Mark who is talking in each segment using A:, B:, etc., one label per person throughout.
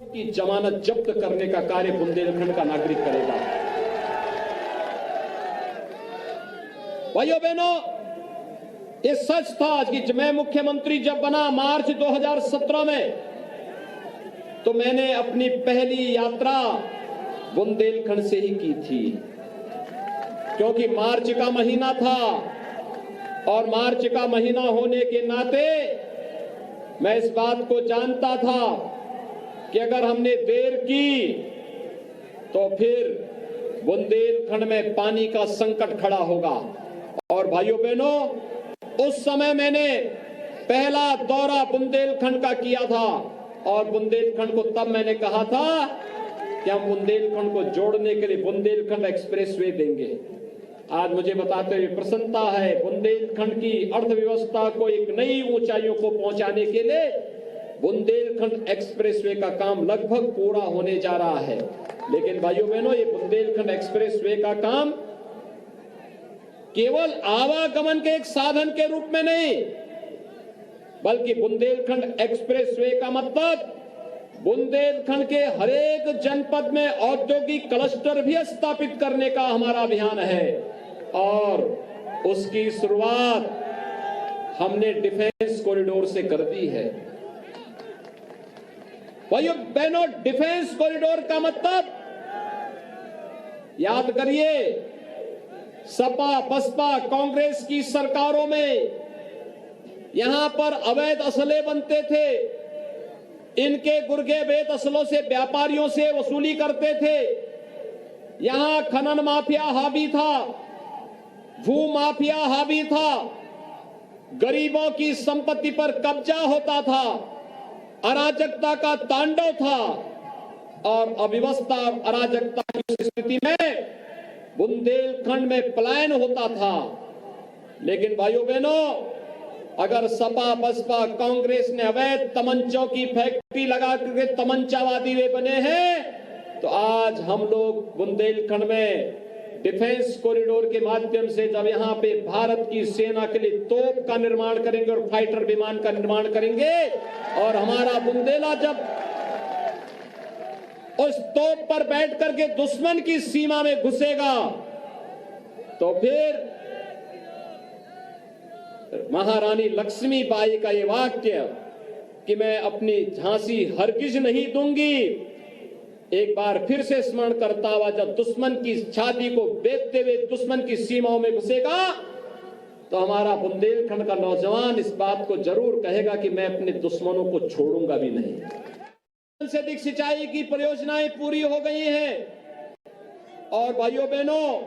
A: की जमानत जब्त करने का कार्य बुंदेलखंड का नागरिक करेगा। भाइयों बहनों, ये सच था कि मैं मुख्यमंत्री जब बना मार्च 2017 में, तो मैंने अपनी पहली यात्रा बुंदेलखंड से ही की थी, क्योंकि मार्च का महीना था और मार्च का महीना होने के नाते मैं इस बात को जानता था कि अगर हमने देर की तो फिर बुंदेलखंड में पानी का संकट खड़ा होगा। और भाइयों बहनों, उस समय मैंने पहला दौरा बुंदेलखंड का किया था और बुंदेलखंड को तब मैंने कहा था कि हम बुंदेलखंड को जोड़ने के लिए बुंदेलखंड एक्सप्रेसवे देंगे। आज मुझे बताते हुए प्रसन्नता है, बुंदेलखंड की अर्थव्यवस्था को एक नई ऊंचाइयों को पहुंचाने के लिए बुंदेलखंड एक्सप्रेसवे का काम लगभग पूरा होने जा रहा है। लेकिन भाइयों बहनों, ये बुंदेलखंड एक्सप्रेसवे का काम केवल आवागमन के एक साधन के रूप में नहीं, बल्कि बुंदेलखंड एक्सप्रेसवे का मतलब बुंदेलखंड के हरेक जनपद में औद्योगिक क्लस्टर भी स्थापित करने का हमारा अभियान है। और उसकी शुरुआत हमने डिफेंस कॉरिडोर से कर दी है। भाइयों बहनों, डिफेंस कॉरिडोर का मतलब याद करिए, सपा बसपा कांग्रेस की सरकारों में यहां पर अवैध असले बनते थे, इनके गुर्गे बेत असलों से व्यापारियों से वसूली करते थे। यहां खनन माफिया हावी था, भू माफिया हावी था, गरीबों की संपत्ति पर कब्जा होता था, अराजकता का तांडव था और अव्यवस्था और अराजकता की स्थिति में बुंदेलखंड में पलायन होता था। लेकिन भाइयों बहनों, अगर सपा बसपा कांग्रेस ने अवैध तमंचों की फैक्ट्री लगा करके तमंचावादी वे बने हैं, तो आज हम लोग बुंदेलखंड में डिफेंस कॉरिडोर के माध्यम से जब यहां पे भारत की सेना के लिए तोप का निर्माण करेंगे और फाइटर विमान का निर्माण करेंगे, और हमारा बुंदेला जब उस तोप पर बैठ करके दुश्मन की सीमा में घुसेगा, तो फिर महारानी लक्ष्मीबाई का ये वाक्य कि मैं अपनी झांसी हरगिज नहीं दूंगी, एक बार फिर से स्मरण करता हुआ, जब दुश्मन की छाती को बेचते हुए दुश्मन की सीमाओं में घुसेगा, तो हमारा बुंदेलखंड का नौजवान इस बात को जरूर कहेगा कि मैं अपने दुश्मनों को छोड़ूंगा भी नहीं। से अधिक सिंचाई की परियोजनाएं पूरी हो गई हैं। और भाइयों बहनों,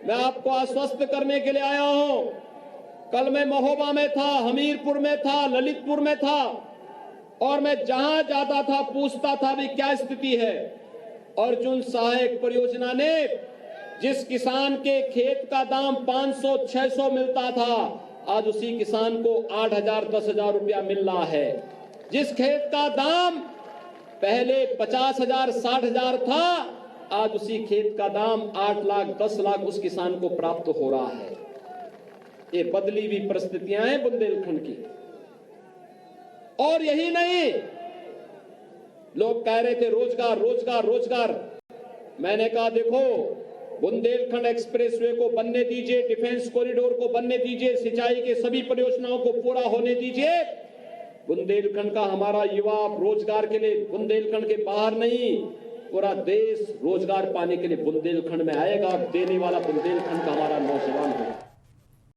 A: मैं आपको आश्वस्त करने के लिए आया हूं। कल मैं महोबा में था, हमीरपुर में था, ललितपुर में था, और मैं जहां जाता था पूछता था भी क्या स्थिति है। अर्जुन सहायक परियोजना ने जिस किसान के खेत का दाम 500-600 मिलता था, आज उसी किसान को 8,000-10,000 रुपया मिल रहा है। जिस खेत का दाम पहले 50,000-60,000 था, आज उसी खेत का दाम 8 लाख 10 लाख उस किसान को प्राप्त हो रहा है। ये बदली हुई परिस्थितियां हैं बुंदेलखंड की। और यही नहीं, लोग कह रहे थे रोजगार रोजगार रोजगार। मैंने कहा देखो, बुंदेलखंड एक्सप्रेसवे को बनने दीजिए, डिफेंस कॉरिडोर को बनने दीजिए, सिंचाई के सभी परियोजनाओं को पूरा होने दीजिए। बुंदेलखंड का हमारा युवा रोजगार के लिए बुंदेलखंड के बाहर नहीं, पूरा देश रोजगार पाने के लिए बुंदेलखंड में आएगा। देने वाला बुंदेलखंड का हमारा नौजवान है।